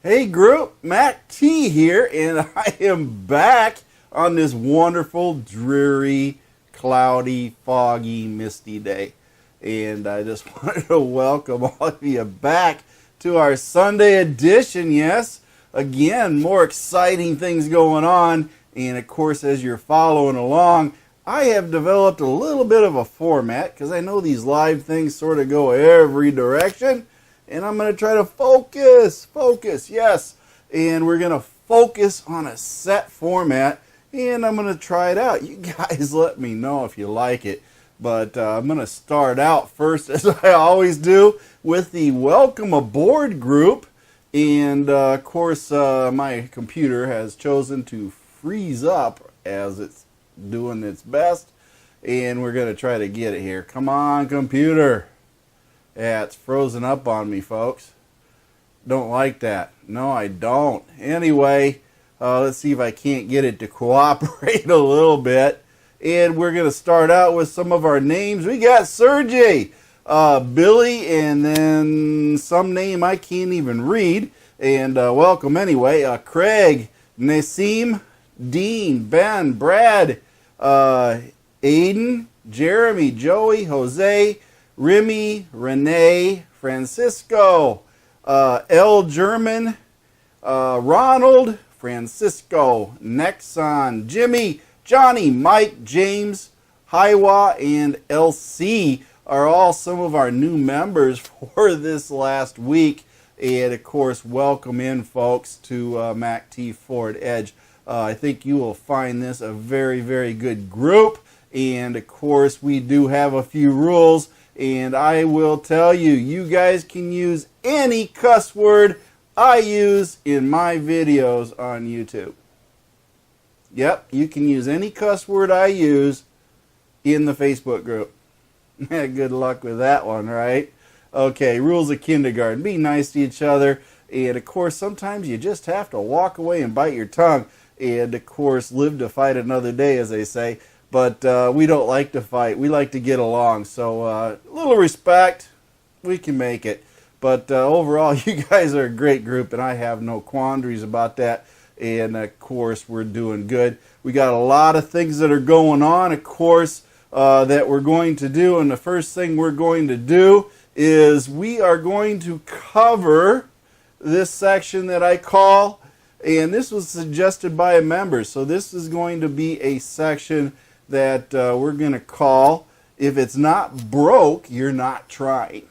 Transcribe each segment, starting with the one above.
Hey group, MACT here, and I am back on this wonderful, dreary, cloudy, foggy, misty day. And I just wanted to welcome all of you back to our Sunday edition. Yes, again, more exciting things going on. And of course, as you're following along, I have developed a little bit of a format because I know these live things sort of go every direction. And I'm going to try to focus, yes. And we're going to focus on a set format, and I'm going to try it out. You guys let me know if you like it. But I'm going to start out first, as I always do, with the Welcome Aboard group. And of course, my computer has chosen to freeze up as it's doing its best. And we're going to try to get it here. Come on, computer. Yeah, it's frozen up on me, folks. Don't like that. No, I don't. Anyway, let's see if I can't get it to cooperate a little bit. And we're going to start out with some of our names. We got Sergey, Billy, and then some name I can't even read. And welcome anyway. Craig, Nassim, Dean, Ben, Brad, Aiden, Jeremy, Joey, Jose, Remy, Renee, Francisco, L. German, Ronald, Francisco, Nexon, Jimmy, Johnny, Mike, James, Hiwa, and LC are all some of our new members for this last week. And of course, welcome in, folks, to MACTFORDEDGE. I think you will find this a very, very good group. And of course, we do have a few rules. And I will tell you, you guys can use any cuss word I use in my videos on YouTube. Yep, you can use any cuss word I use in the Facebook group. Good luck with that one, right? Okay, rules of kindergarten. Be nice to each other. And of course, sometimes you just have to walk away and bite your tongue. And of course, live to fight another day, as they say. But we don't like to fight. We like to get along. So a little respect, we can make it. But overall, you guys are a great group, and I have no quandaries about that. And, of course, we're doing good. We got a lot of things that are going on, of course, that we're going to do. And the first thing we're going to do is we are going to cover this section that I call, and this was suggested by a member. So this is going to be a section that we're going to call, if it's not broke, you're not trying.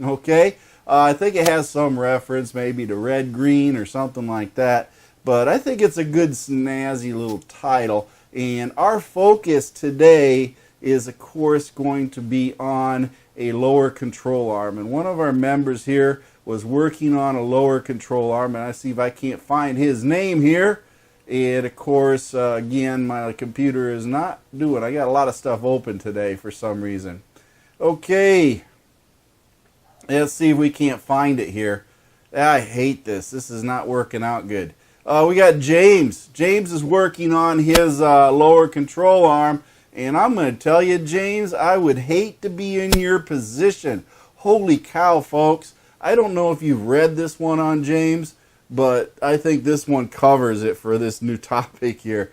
Okay? I think it has some reference maybe to red, green, or something like that. But I think it's a good, snazzy little title. And our focus today is, of course, going to be on a lower control arm. And one of our members here was working on a lower control arm. And I see if I can't find his name here. And of course, again, my computer is not doing. I got a lot of stuff open today for some reason. Okay, let's see if we can't find it here. I hate this. This is not working out good. We got James. James is working on his lower control arm. And I'm going to tell you, James, I would hate to be in your position. Holy cow, folks. I don't know if you've read this one on James, but I think this one covers it for this new topic here.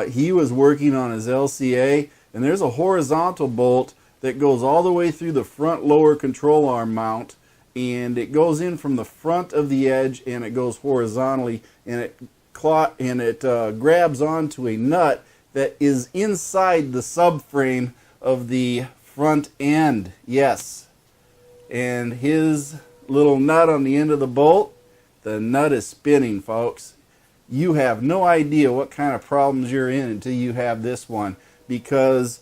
He was working on his LCA, and there's a horizontal bolt that goes all the way through the front lower control arm mount, and it goes in from the front of the edge, and it goes horizontally, and it grabs onto a nut that is inside the subframe of the front end. Yes. And his little nut on the end of the bolt, the nut is spinning, folks. You have no idea what kind of problems you're in until you have this one, because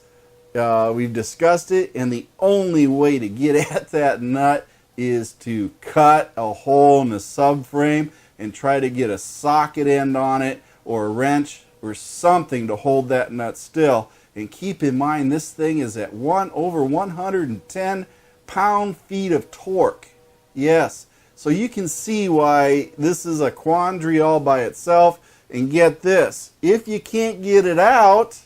we've discussed it, and the only way to get at that nut is to cut a hole in the subframe and try to get a socket end on it or a wrench or something to hold that nut still. And keep in mind, this thing is at over 110 pound-feet of torque. Yes. So you can see why this is a quandary all by itself. And get this, if you can't get it out,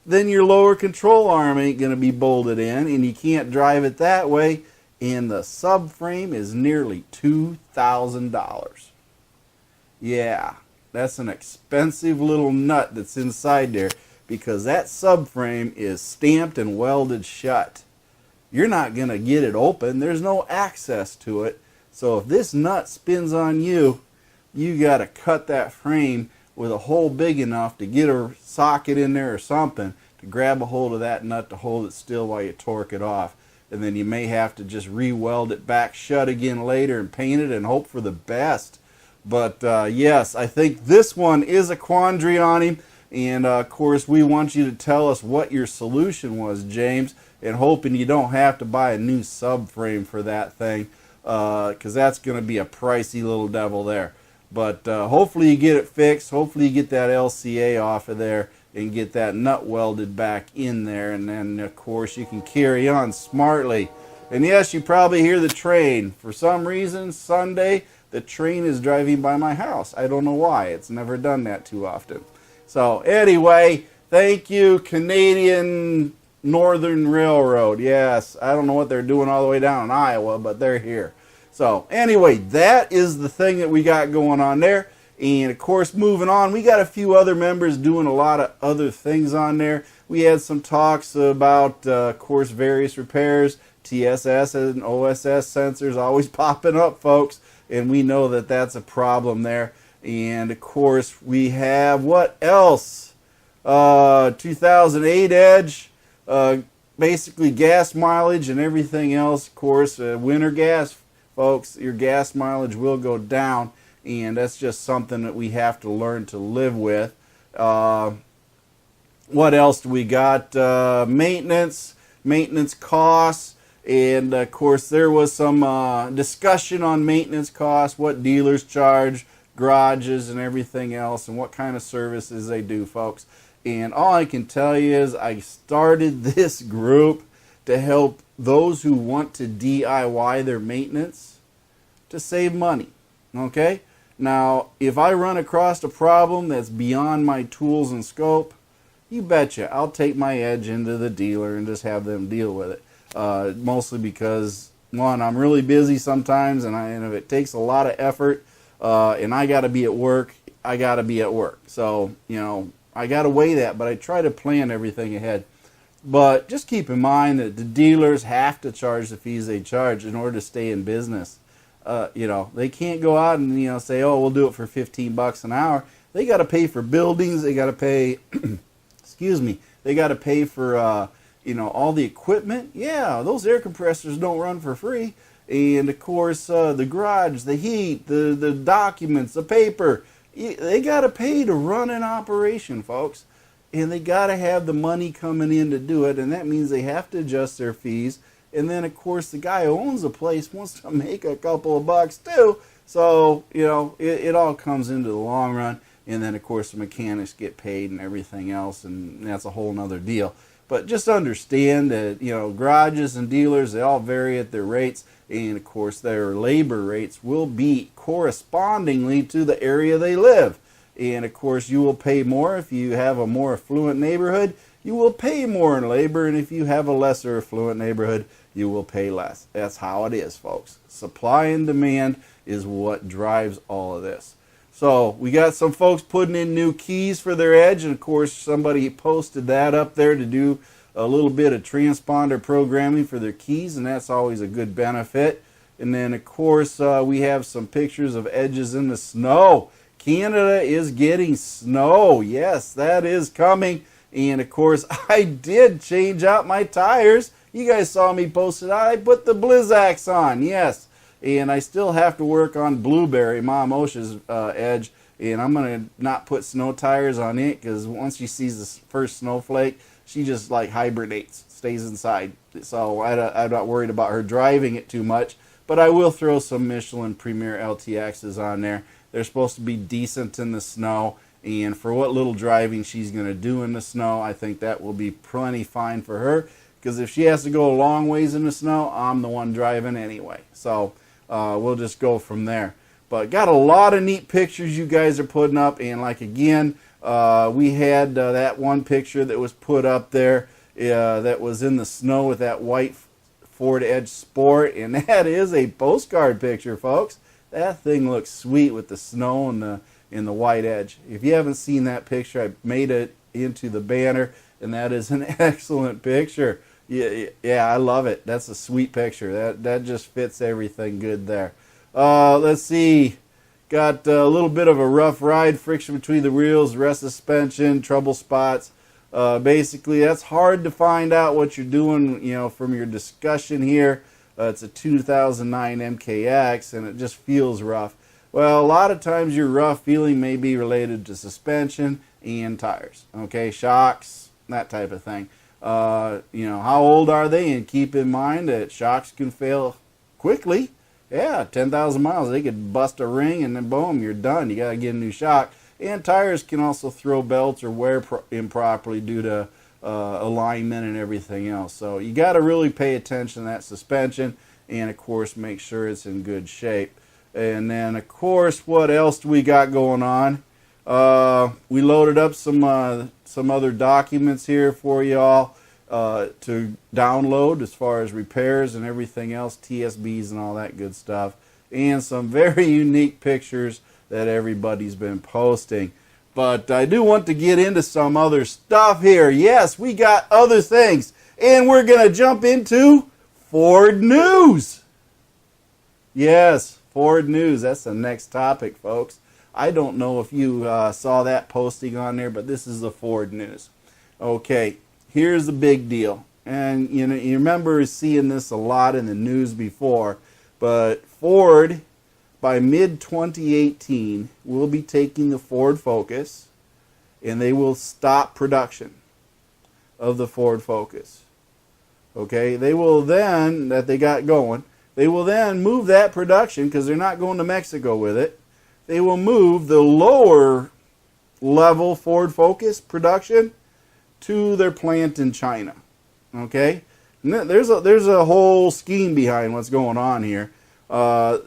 then your lower control arm ain't going to be bolted in, and you can't drive it that way. and the subframe is nearly $2,000. Yeah, that's an expensive little nut that's inside there, because that subframe is stamped and welded shut. You're not going to get it open. There's no access to it. So if this nut spins on you, you got to cut that frame with a hole big enough to get a socket in there or something to grab a hold of that nut to hold it still while you torque it off. And then you may have to just re-weld it back shut again later and paint it and hope for the best. But yes, I think this one is a quandary on him. And of course, we want you to tell us what your solution was, James, and hoping you don't have to buy a new subframe for that thing, because that's going to be a pricey little devil there. But hopefully you get it fixed. Hopefully you get that LCA off of there and get that nut welded back in there. And then, of course, you can carry on smartly. And yes, you probably hear the train. For some reason, Sunday, the train is driving by my house. I don't know why. It's never done that too often. So anyway, thank you, Canadian Northern Railroad. Yes, I don't know what they're doing all the way down in Iowa, but they're here. So anyway, that is the thing that we got going on there. And of course, moving on, we got a few other members doing a lot of other things on there. We had some talks about, of course, various repairs, TSS and OSS sensors always popping up, folks. And we know that that's a problem there. And of course, we have what else? 2008 Edge, basically gas mileage and everything else. Of course, winter gas, folks, your gas mileage will go down, and that's just something that we have to learn to live with. What else do we got? Maintenance costs. And of course, there was some discussion on maintenance costs, what dealers charge, garages and everything else, and what kind of services they do, folks. And all I can tell you is I started this group to help those who want to DIY their maintenance to save money. Okay? Now, if I run across a problem that's beyond my tools and scope, you betcha I'll take my Edge into the dealer and just have them deal with it. Mostly because, one, I'm really busy sometimes, and if it takes a lot of effort, and I got to be at work, I got to be at work. So, you know, I got to weigh that, but I try to plan everything ahead. But just keep in mind that the dealers have to charge the fees they charge in order to stay in business. You know, they can't go out and, you know, say, oh, we'll do it for $15 an hour. They got to pay for buildings. They got to pay, excuse me, they got to pay for, you know, all the equipment. Yeah, those air compressors don't run for free. And of course, the garage, the heat, the documents, the paper, they got to pay to run an operation, folks. And they got to have the money coming in to do it. And that means they have to adjust their fees. And then, of course, the guy who owns the place wants to make a couple of bucks too. So, you know, it all comes into the long run. And then, of course, the mechanics get paid and everything else. And that's a whole nother deal. But just understand that, you know, garages and dealers, they all vary at their rates. And, of course, their labor rates will be correspondingly to the area they live. And, of course, you will pay more if you have a more affluent neighborhood. You will pay more in labor. And if you have a lesser affluent neighborhood, you will pay less. That's how it is, folks. Supply and demand is what drives all of this. So we got some folks putting in new keys for their Edge, and of course somebody posted that up there to do a little bit of transponder programming for their keys, and that's always a good benefit. And then of course we have some pictures of Edges in the snow. Canada is getting snow. Yes, that is coming. And of course I did change out my tires. You guys saw me post it out. I put the Blizzaks on. Yes. And I still have to work on Blueberry, Mom Osha's Edge. And I'm going to not put snow tires on it, because once she sees the first snowflake, she just like hibernates, stays inside. So I'm not worried about her driving it too much. But I will throw some Michelin Premier LTXs on there. They're supposed to be decent in the snow. And for what little driving she's going to do in the snow, I think that will be plenty fine for her. Because if she has to go a long ways in the snow, I'm the one driving anyway. So we'll just go from there. But got a lot of neat pictures you guys are putting up. And like again, we had that one picture that was put up there that was in the snow with that white Ford Edge Sport, and that is a postcard picture, folks. That thing looks sweet with the snow and the white edge. If you haven't seen that picture, I made it into the banner, and that is an excellent picture. Yeah, I love it. That's a sweet picture. That just fits everything good there. Let's see. Got a little bit of a rough ride, friction between the wheels, rest suspension, trouble spots. Basically, that's hard to find out what you're doing, from your discussion here. It's a 2009 MKX, and it just feels rough. Well, a lot of times your rough feeling may be related to suspension and tires, okay, shocks, that type of thing. How old are they? And keep in mind that shocks can fail quickly. Yeah, 10,000 miles, they could bust a ring, and then boom, you're done. You got to get a new shock. And tires can also throw belts or wear improperly due to alignment and everything else. So you got to really pay attention to that suspension, and of course make sure it's in good shape. And then of course, what else do we got going on? We loaded up some other documents here for y'all to download as far as repairs and everything else, TSBs and all that good stuff, and some very unique pictures that everybody's been posting. But I do want to get into some other stuff here. Yes, we got other things, and we're going to jump into Ford news. Yes, Ford news. That's the next topic, folks. I don't know if you saw that posting on there, but this is the Ford news. Okay, here's the big deal. And you remember seeing this a lot in the news before, but Ford, by mid-2018, will be taking the Ford Focus, and they will stop production of the Ford Focus. Okay, they will then, they will then move that production, because they're not going to Mexico with it. They will move the lower level Ford Focus production to their plant in China. Okay, and there's a whole scheme behind what's going on here.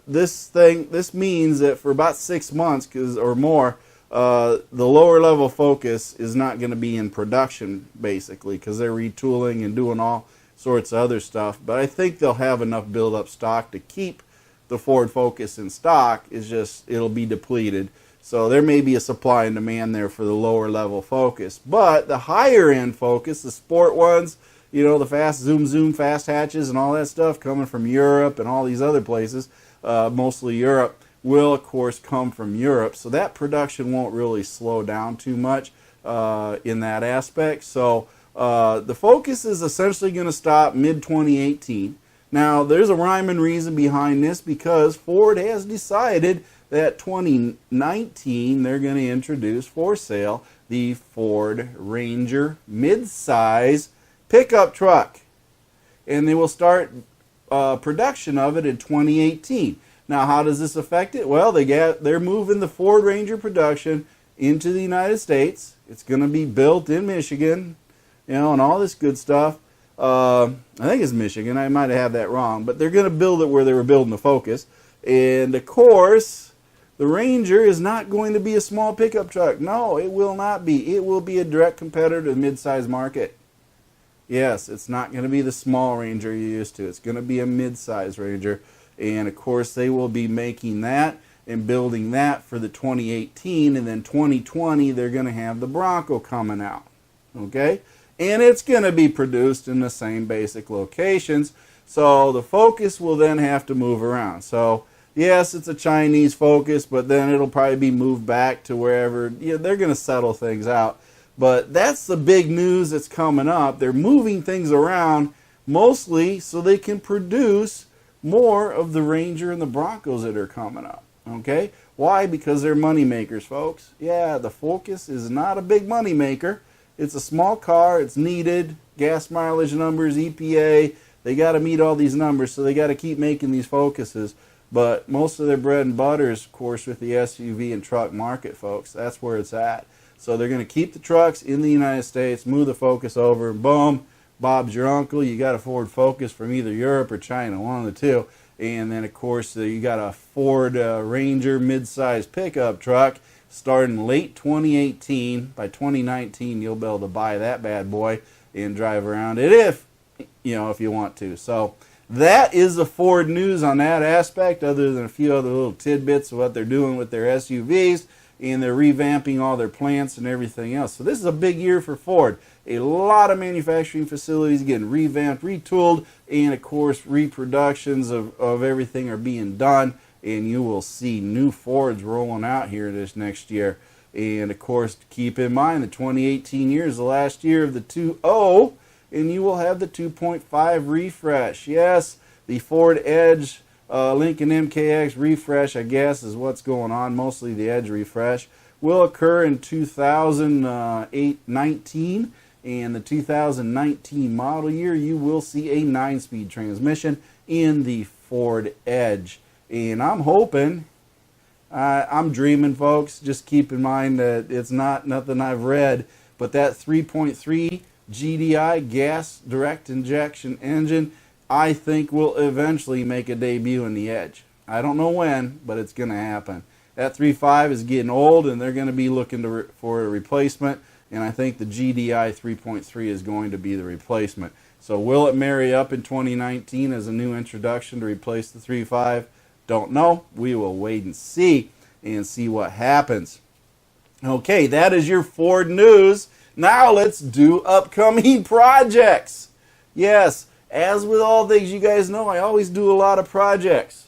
This means that for about 6 months or more, the lower level Focus is not going to be in production, basically, because they're retooling and doing all sorts of other stuff. But I think they'll have enough build-up stock to keep the Ford Focus in stock. It's just it'll be depleted. So there may be a supply and demand there for the lower level Focus. But the higher end Focus, the sport ones, the fast zoom fast hatches and all that stuff coming from Europe and all these other places, mostly Europe, will of course come from Europe. So that production won't really slow down too much in that aspect. So the Focus is essentially going to stop mid-2018. Now, there's a rhyme and reason behind this, because Ford has decided that 2019 they're going to introduce for sale the Ford Ranger mid-size pickup truck, and they will start production of it in 2018. Now, how does this affect it? Well, they're moving the Ford Ranger production into the United States. It's going to be built in Michigan, and all this good stuff. I think it's Michigan. I might have that wrong, but they're going to build it where they were building the Focus. And of course, the Ranger is not going to be a small pickup truck. No, it will not be. It will be a direct competitor to the mid-size market. Yes, it's not going to be the small Ranger you're used to. It's going to be a mid-size Ranger. And of course, they will be making that and building that for the 2018. And then 2020, they're going to have the Bronco coming out. Okay? And it's going to be produced in the same basic locations. So the Focus will then have to move around. So yes, it's a Chinese Focus, but then it'll probably be moved back to wherever. They're going to settle things out. But that's the big news that's coming up. They're moving things around mostly so they can produce more of the Ranger and the Broncos that are coming up. Okay? Why? Because they're money makers, folks. Yeah, the Focus is not a big money maker. It's a small car. It's needed. Gas mileage numbers, EPA. They got to meet all these numbers, so they got to keep making these Focuses. But most of their bread and butter is, of course, with the SUV and truck market, folks. That's where it's at. So they're going to keep the trucks in the United States, move the Focus over, and boom, Bob's your uncle. You got a Ford Focus from either Europe or China, one of the two. And then, of course, you got a Ford Ranger mid-size pickup truck starting late 2018. By 2019, you'll be able to buy that bad boy and drive around it if you want to. So that is the Ford news on that aspect, other than a few other little tidbits of what they're doing with their SUVs, and they're revamping all their plants and everything else. So this is a big year for Ford. A lot of manufacturing facilities getting revamped, retooled, and of course reproductions of everything are being done, and you will see new Fords rolling out here this next year. And of course, keep in mind the 2018 year is the last year of the 2.0, and you will have the 2.5 refresh. Yes, the Ford Edge, Lincoln MKX refresh, I guess, is what's going on. Mostly the Edge refresh will occur in 2019, and the 2019 model year, you will see a 9-speed transmission in the Ford Edge. And I'm hoping, I'm dreaming, folks. Just keep in mind that it's not nothing I've read, but that 3.3 GDI gas direct injection engine, I think will eventually make a debut in the Edge. I don't know when, but it's going to happen. That 3.5 is getting old, and they're going to be looking for a replacement, and I think the GDI 3.3 is going to be the replacement. So will it marry up in 2019 as a new introduction to replace the 3.5? Don't know. We will wait and see what happens. Okay, that is your Ford news. Now let's do upcoming projects. Yes, as with all things, you guys know I always do a lot of projects.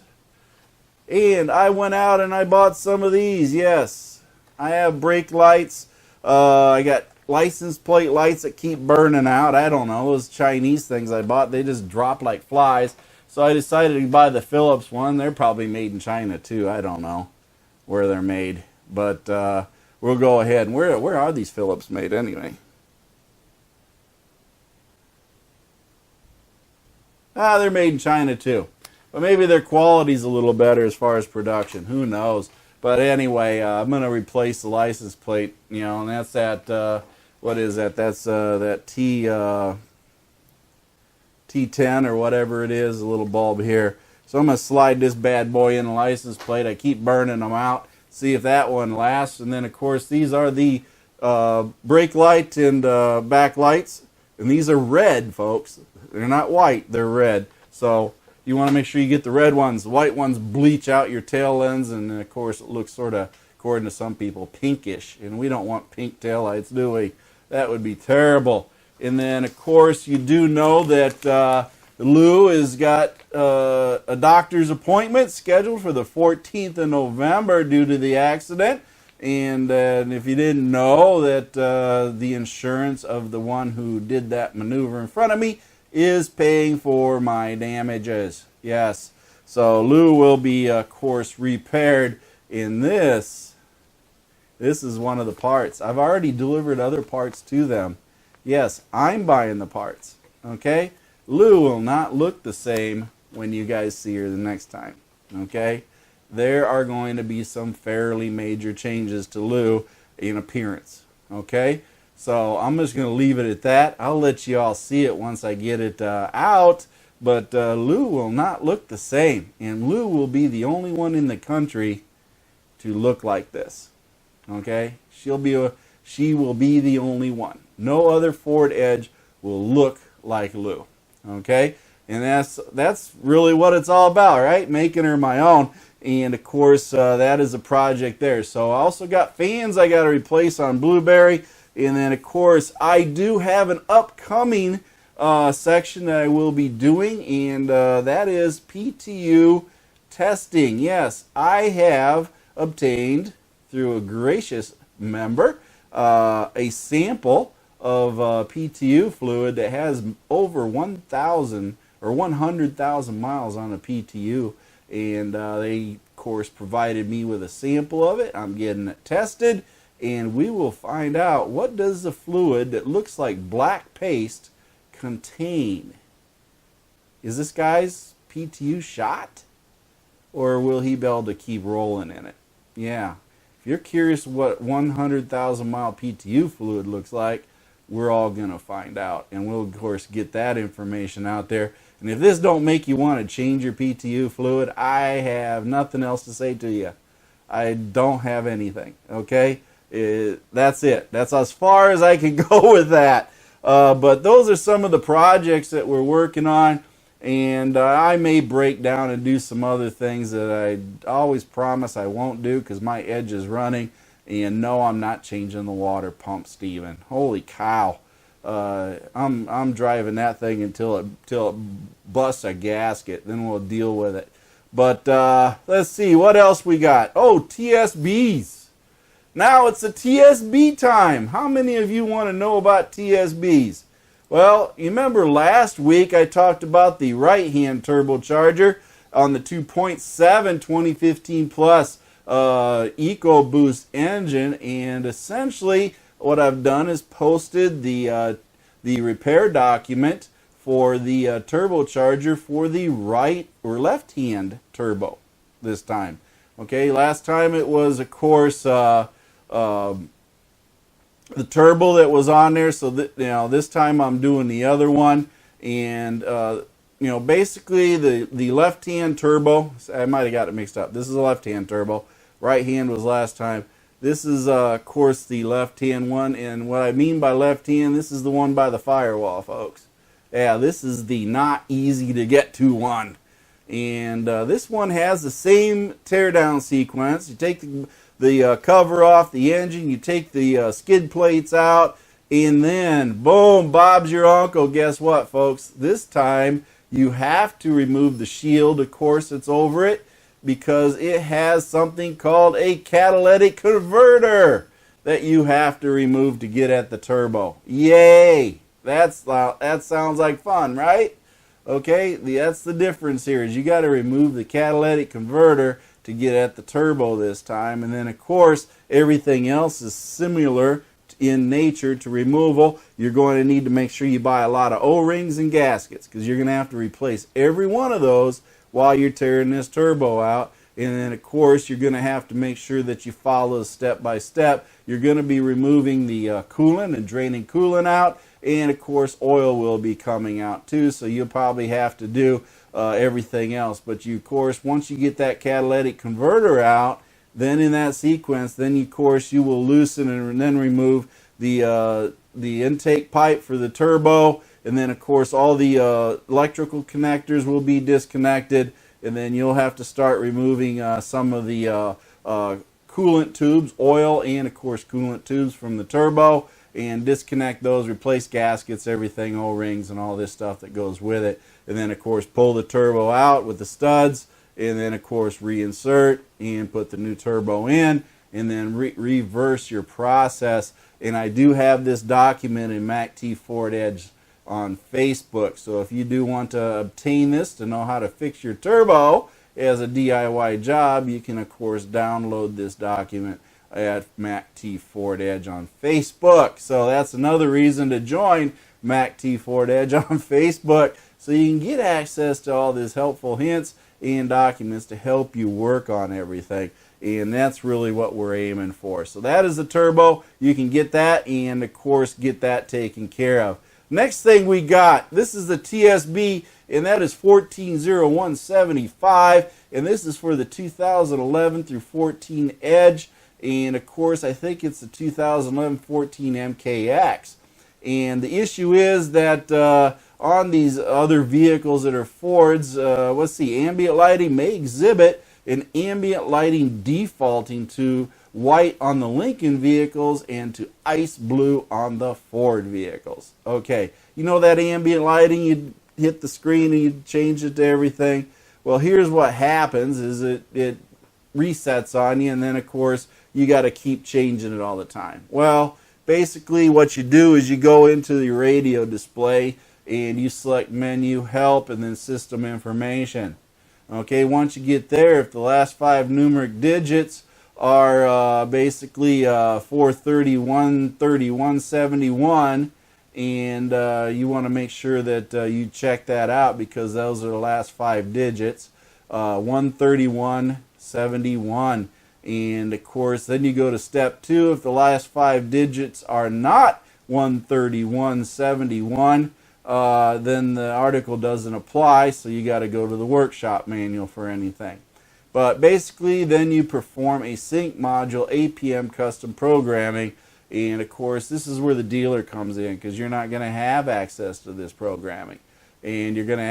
And I went out and I bought some of these. Yes, I have brake lights. I got license plate lights that keep burning out. I don't know, those Chinese things I bought, they just drop like flies. So I decided to buy the Philips one. They're probably made in China too. I don't know where they're made. But we'll go ahead. And where are these Philips made anyway? They're made in China too. But maybe their quality's a little better as far as production. Who knows? But anyway, I'm going to replace the license plate, you know, and that's that, what is that? That's that T10 or whatever it is, a little bulb here. So I'm going to slide this bad boy in the license plate. I keep burning them out, see if that one lasts. And then, of course, these are the brake light and back lights. And these are red, folks. They're not white, they're red. So you want to make sure you get the red ones. The white ones bleach out your tail lens, and of course it looks sort of, according to some people, pinkish. And we don't want pink tail lights, do we? That would be terrible. And then, of course, you do know that Lou has got a doctor's appointment scheduled for the 14th of November due to the accident. And if you didn't know, that the insurance of the one who did that maneuver in front of me is paying for my damages. Yes. So Lou will be, of course, repaired in this. This is one of the parts. I've already delivered other parts to them. Yes, I'm buying the parts. Okay? Lou will not look the same when you guys see her the next time. Okay? There are going to be some fairly major changes to Lou in appearance. Okay? So I'm just going to leave it at that. I'll let you all see it once I get it out. But Lou will not look the same. And Lou will be the only one in the country to look like this. Okay? She will be the only one. No other Ford Edge will look like Lou. Okay? And that's really what it's all about, right? Making her my own. And of course, that is a project there. So I also got fans I got to replace on Blueberry. And then, of course, I do have an upcoming section that I will be doing, and that is PTU testing. Yes, I have obtained, through a gracious member, a sample of PTU fluid that has over 1,000 or 100,000 miles on a PTU. And they, of course, provided me with a sample of it. I'm getting it tested. And we will find out, what does the fluid that looks like black paste contain? Is this guy's PTU shot? Or will he be able to keep rolling in it? Yeah. If you're curious what 100,000 mile PTU fluid looks like, we're all going to find out. And we'll, of course, get that information out there. And if this don't make you want to change your PTU fluid, I have nothing else to say to you. I don't have anything. Okay? That's it. That's as far as I can go with that. But those are some of the projects that we're working on. And I may break down and do some other things that I always promise I won't do because my edge is running. And no, I'm not changing the water pump, Steven. Holy cow. I'm driving that thing until it busts a gasket. Then we'll deal with it. But let's see, what else we got? Oh, TSBs. Now it's a TSB time. How many of you want to know about TSBs? Well, you remember last week I talked about the right-hand turbocharger on the 2.7 2015 Plus Ecoboost engine, and essentially what I've done is posted the repair document for the turbocharger for the right or left-hand turbo this time. Okay, last time it was, of course, the turbo that was on there. So that, this time I'm doing the other one, and basically the left-hand turbo. I might have got it mixed up. This is a left-hand turbo. Right hand was last time. This is, of course, the left-hand one, and what I mean by left-hand, this is the one by the firewall, folks. Yeah, this is the not easy to get to one. And this one has the same teardown sequence. You take the cover off the engine, you take the skid plates out, and then, boom, Bob's your uncle. Guess what, folks? This time, you have to remove the shield, of course, that's over it, because it has something called a catalytic converter that you have to remove to get at the turbo. Yay! That sounds like fun, right? Okay, that's the difference here, is you got to remove the catalytic converter to get at the turbo this time. And then, of course, everything else is similar in nature to removal. You're going to need to make sure you buy a lot of O-rings and gaskets, because you're going to have to replace every one of those while you're tearing this turbo out. And then, of course, you're going to have to make sure that you follow step by step. You're going to be removing the coolant and draining coolant out. And, of course, oil will be coming out, too. So you'll probably have to do everything else. But, of course, once you get that catalytic converter out, then in that sequence, then, of course, you will loosen and then remove the intake pipe for the turbo. And then, of course, all the electrical connectors will be disconnected. And then you'll have to start removing some of the coolant tubes, oil, and, of course, coolant tubes from the turbo. And disconnect those, replace gaskets, everything, O-rings, and all this stuff that goes with it. And then, of course, pull the turbo out with the studs. And then, of course, reinsert and put the new turbo in. And then reverse your process. And I do have this document in MACTFORDEDGE on Facebook. So if you do want to obtain this to know how to fix your turbo as a DIY job, you can, of course, download this document at MACTFORDEDGE on Facebook. So that's another reason to join MACTFORDEDGE on Facebook, so you can get access to all these helpful hints and documents to help you work on everything. And that's really what we're aiming for. So that is the turbo. You can get that and, of course, get that taken care of. Next thing we got, this is the TSB, and that is 140175, and this is for the 2011 through 14 Edge. And, of course, I think it's the 2011-14 MKX. And the issue is that on these other vehicles that are Fords, let's see, ambient lighting may exhibit an ambient lighting defaulting to white on the Lincoln vehicles and to ice blue on the Ford vehicles. Okay, you know that ambient lighting, you hit the screen and you change it to everything. Well, here's what happens is it resets on you, and then, of course, you got to keep changing it all the time. Well, basically what you do is you go into the radio display and you select menu, help, and then system information. Okay, once you get there, if the last 5 numeric digits are basically 431, 3171, and you want to make sure that you check that out, because those are the last 5 digits, 13171. And, of course, then you go to step 2. If the last 5 digits are not 13171, then the article doesn't apply, so you got to go to the workshop manual for anything. But basically, then you perform a sync module APM custom programming. And, of course, this is where the dealer comes in, because you're not going to have access to this programming. and you're going to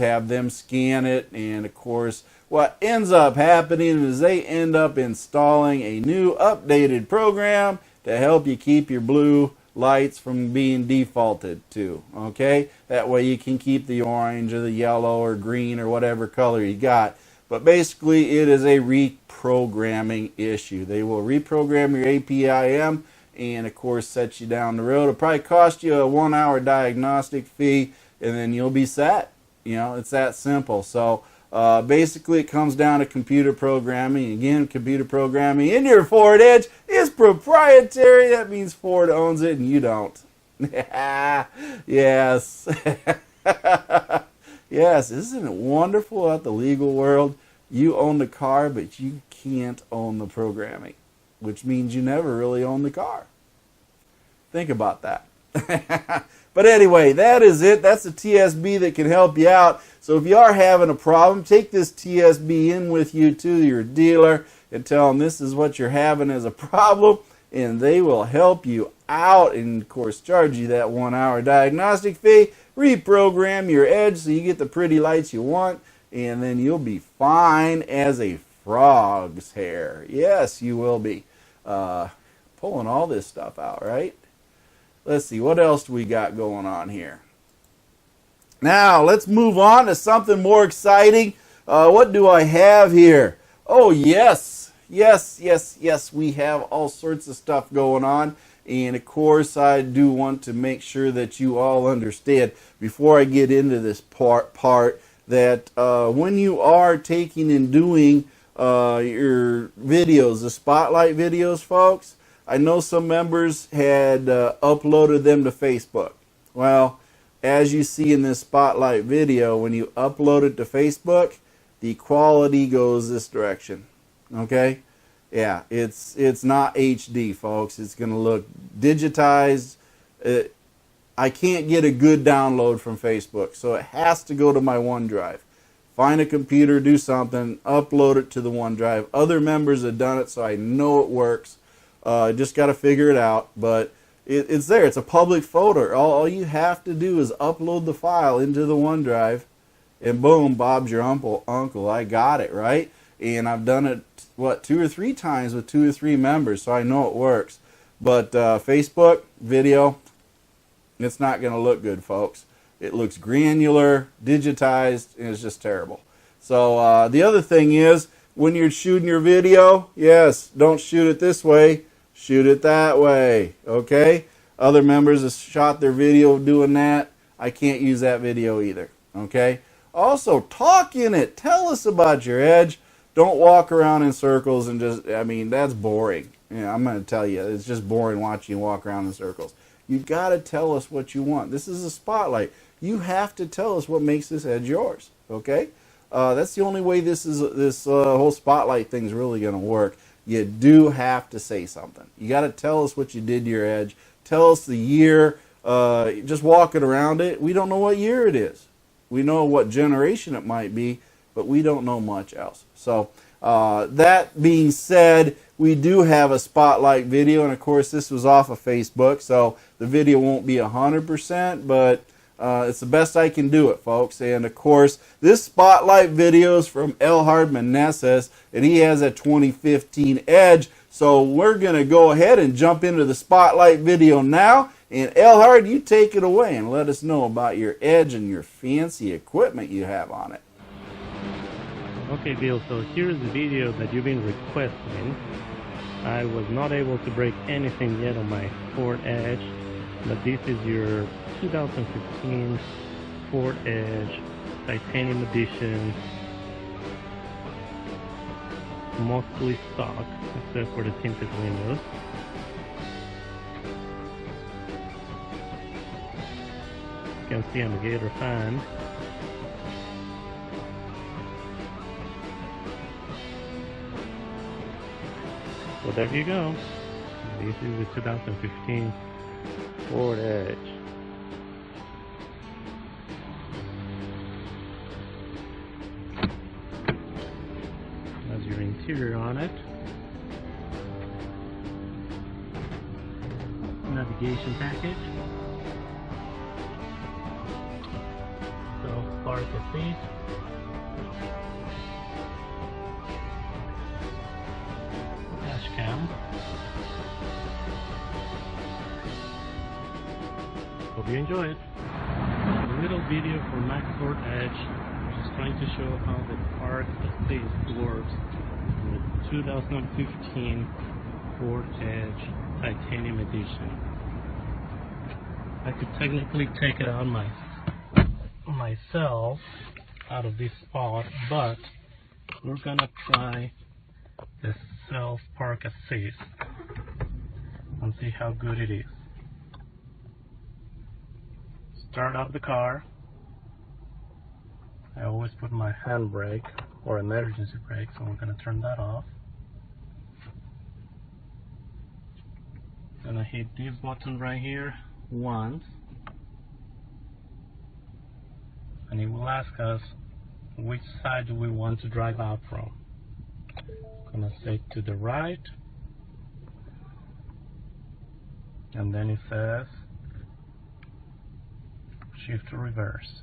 have them scan it. And of course, what ends up happening is they end up installing a new updated program to help you keep your blue lights from being defaulted to. Okay, that way you can keep the orange or the yellow or green or whatever color you got. But basically, it is a reprogramming issue. They will reprogram your APIM and, of course, set you down the road. It'll probably cost you a 1-hour diagnostic fee, and then you'll be set. You know, it's that simple. So basically, it comes down to computer programming. Again, computer programming in your Ford Edge is proprietary. That means Ford owns it and you don't. Yes. Yes, isn't it wonderful out the legal world? You own the car, but you can't own the programming, which means you never really own the car. Think about that. But anyway, that is it. That's a TSB that can help you out. So if you are having a problem, take this TSB in with you to your dealer and tell them this is what you're having as a problem, and they will help you out and, of course, charge you that 1-hour diagnostic fee, reprogram your Edge so you get the pretty lights you want, and then you'll be fine as a frog's hair. Yes, you will be. Pulling all this stuff out, right? Let's see, what else do we got going on here? Now, let's move on to something more exciting. What do I have here? Oh, yes. Yes, we have all sorts of stuff going on. And, of course, I do want to make sure that you all understand, before I get into this part that when you are taking and doing your videos, the spotlight videos, folks, I know some members had uploaded them to Facebook. Well, as you see in this spotlight video, when you upload it to Facebook, the quality goes this direction. Okay? Yeah, it's not HD, folks. It's going to look digitized. I can't get a good download from Facebook, so it has to go to my OneDrive. Find a computer, do something, upload it to the OneDrive. Other members have done it, so I know it works. Just got to figure it out, but it's there. It's a public folder. All you have to do is upload the file into the OneDrive, and boom, Bob's your uncle. I got it, right? And I've done it, 2 or 3 times with 2 or 3 members, so I know it works. But Facebook video, it's not going to look good, folks. It looks granular, digitized, and it's just terrible. So the other thing is, when you're shooting your video, yes, don't shoot it this way. Shoot it that way, okay? Other members have shot their video doing that. I can't use that video either, okay? Also, talk in it. Tell us about your Edge. Don't walk around in circles and just, I mean, that's boring. Yeah, I'm going to tell you, it's just boring watching you walk around in circles. You got to tell us what you want. This is a spotlight. You have to tell us what makes this Edge yours, okay? That's the only way this whole spotlight thing is really going to work. You do have to say something. You got to tell us what you did to your Edge. Tell us the year. Just walking around it, we don't know what year it is. We know what generation it might be, but we don't know much else. So that being said, we do have a spotlight video, and of course this was off of Facebook, so the video won't be 100%, but it's the best I can do it, folks. And of course, this spotlight video is from Elhard Meneses, and he has a 2015 Edge. So we're going to go ahead and jump into the spotlight video now. And Elhard, you take it away and let us know about your Edge and your fancy equipment you have on it. Okay, Bill, so here's the video that you've been requesting. I was not able to break anything yet on my Ford Edge, but this is your 2015 Ford Edge Titanium Edition, mostly stock except for the tinted windows. You can see I'm a Gator fan. So there you go. This is the 2015 Ford Edge. That's your interior on it. Navigation package. park assist. Dash cam. Hope you enjoy it. A little video for MACTFORDEDGE. Just trying to show how the park assist works with 2015 Ford Edge Titanium Edition. I could technically take it out myself out of this spot, but we're gonna try the self park assist and see how good it is. Start up the car. I always put my handbrake or emergency brake, so we're gonna turn that off. Gonna hit this button right here once, and it will ask us which side do we want to drive out from. Gonna say to the right, and then it says shift to reverse.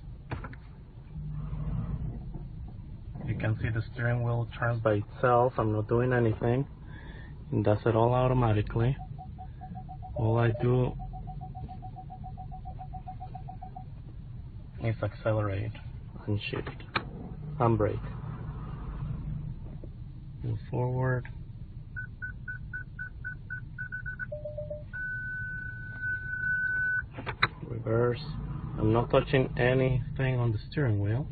You can see the steering wheel turns by itself. I'm not doing anything. It does it all automatically. All I do is accelerate and shift and brake. Move forward. Reverse. I'm not touching anything on the steering wheel.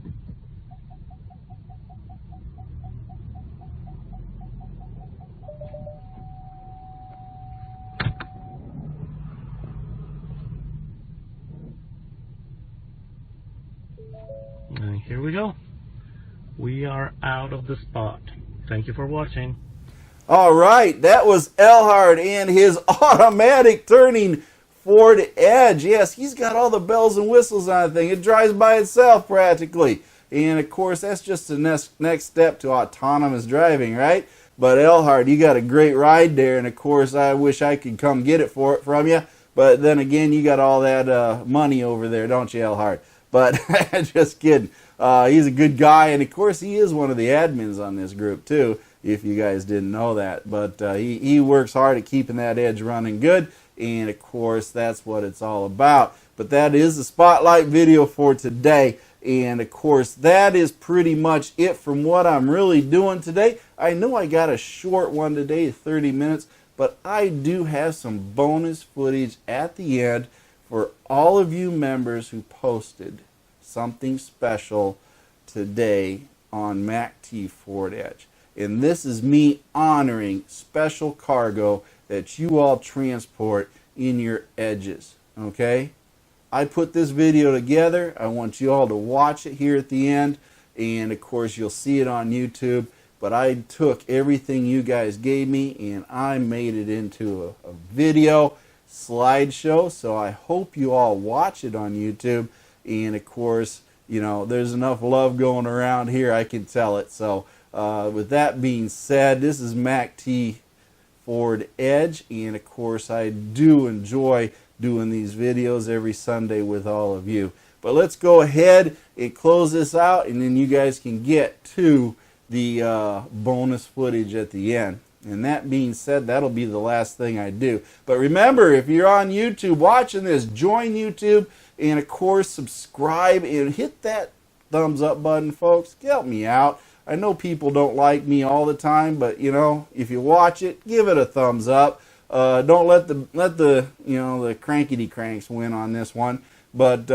And here we go. We are out of the spot. Thank you for watching. All right, that was Elhard and his automatic turning Ford Edge. Yes, he's got all the bells and whistles on the thing. It drives by itself practically. And of course, that's just the next step to autonomous driving, right? But Elhard, you got a great ride there. And of course, I wish I could come get it from you. But then again, you got all that money over there, don't you, Elhard? But just kidding. He's a good guy. And of course, he is one of the admins on this group too, if you guys didn't know that. But he works hard at keeping that Edge running good. And of course, that's what it's all about. But that is the spotlight video for today. And of course, that is pretty much it from what I'm really doing today. I know I got a short one today, 30 minutes, but I do have some bonus footage at the end for all of you members who posted something special today on MACTFORDEDGE. And this is me honoring special cargo that you all transport in your Edges, okay? I put this video together. I want you all to watch it here at the end, and of course you'll see it on YouTube. But I took everything you guys gave me and I made it into a video slideshow. So I hope you all watch it on YouTube. And of course, you know, there's enough love going around here, I can tell it. So with that being said, this is MACTFORDEDGE, and of course I do enjoy doing these videos every Sunday with all of you. But let's go ahead and close this out, and then you guys can get to the bonus footage at the end. And that being said, that'll be the last thing I do. But remember, if you're on YouTube watching this, join YouTube, and of course subscribe and hit that thumbs up button, folks. Help me out. I know people don't like me all the time, but you know, if you watch it, give it a thumbs up. Don't let the you know, the crankety cranks win on this one. But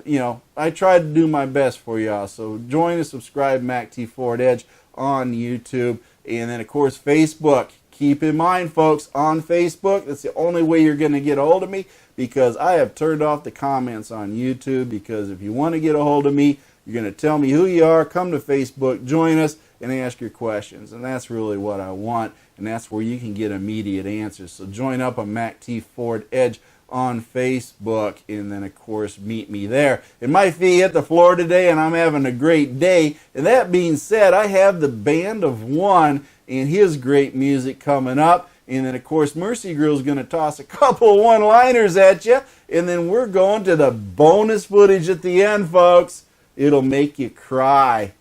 you know, I tried to do my best for y'all. So join and subscribe MACTFORDEDGE on YouTube, and then of course Facebook. Keep in mind, folks, on Facebook, that's the only way you're going to get a hold of me, because I have turned off the comments on YouTube. Because if you want to get a hold of me, you're going to tell me who you are, come to Facebook, join us, and ask your questions. And that's really what I want, and that's where you can get immediate answers. So join up on MACTFORDEDGE on Facebook, and then of course meet me there. It might be hit the floor today, and I'm having a great day. And that being said, I have the Band of One and his great music coming up. And then of course Mercy Girl's going to toss a couple one-liners at you, and then we're going to the bonus footage at the end, folks. It'll make you cry.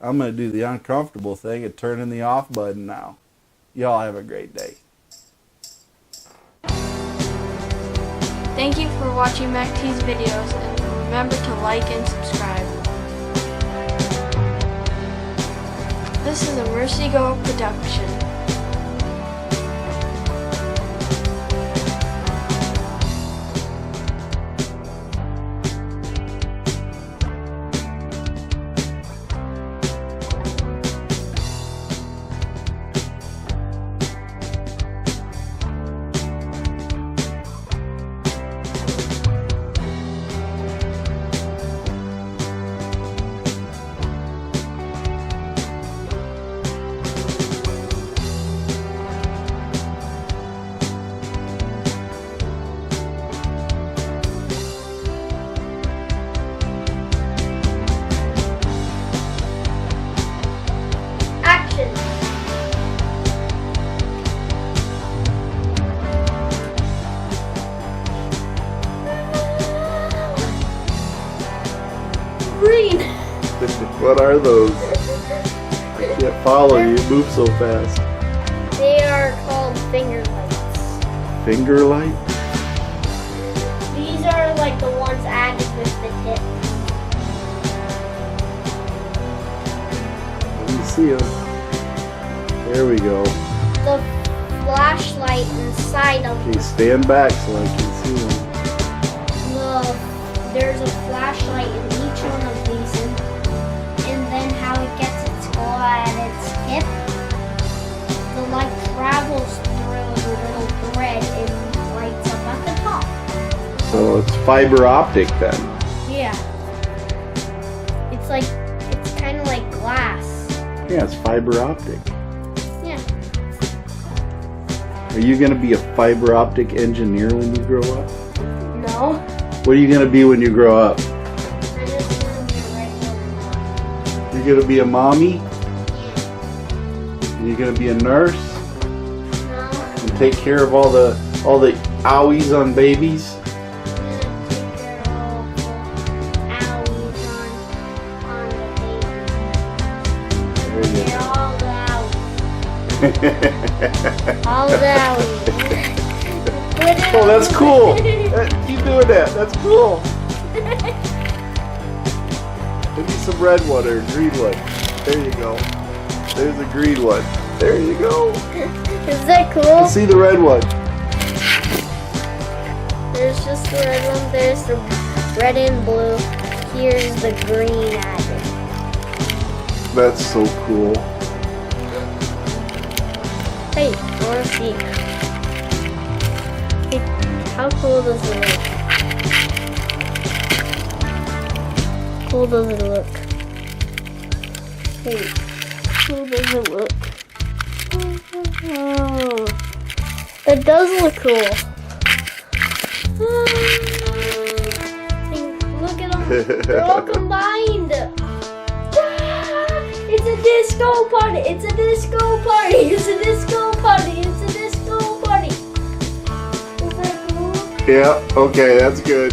I'm going to do the uncomfortable thing and turn in the off button now. Y'all have a great day. Thank you for watching MACT's videos, and remember to like and subscribe. This is a Mercy Go production. Green. What are those? I can't follow you. You move so fast. They are called finger lights. Finger light? These are like the ones added with the tip. Let me see them. There we go. The flashlight inside of Okay, stand back so I can see them. there's a flashlight in each one of these, and then how it gets its glow at its tip. The light travels through the little thread and lights up at the top. So it's fiber optic then. Yeah. It's kind of like glass. Yeah, it's fiber optic. Yeah. Are you going to be a fiber optic engineer when you grow up? No. What are you going to be when you grow up? I'm just going to be a regular mom. You're going to be a mommy? Yeah. And you're going to be a nurse? No. And take care of all the owies on babies? All down. Oh, that's cool. Keep doing that. That's cool. Maybe some red one or green one. There you go. There's a green one. There you go. Is that cool? See the red one. There's just the red one. There's the red and blue. Here's the green added. That's so cool. Hey, I want to see. Hey, how cool does it look? Cool does it look? Hey, cool does it look? Oh, that does look cool. Hey, look at them. They're all combined. It's a disco party! It's a disco party! It's a disco party! It's a disco party! Is that cool? Yeah, okay, that's good.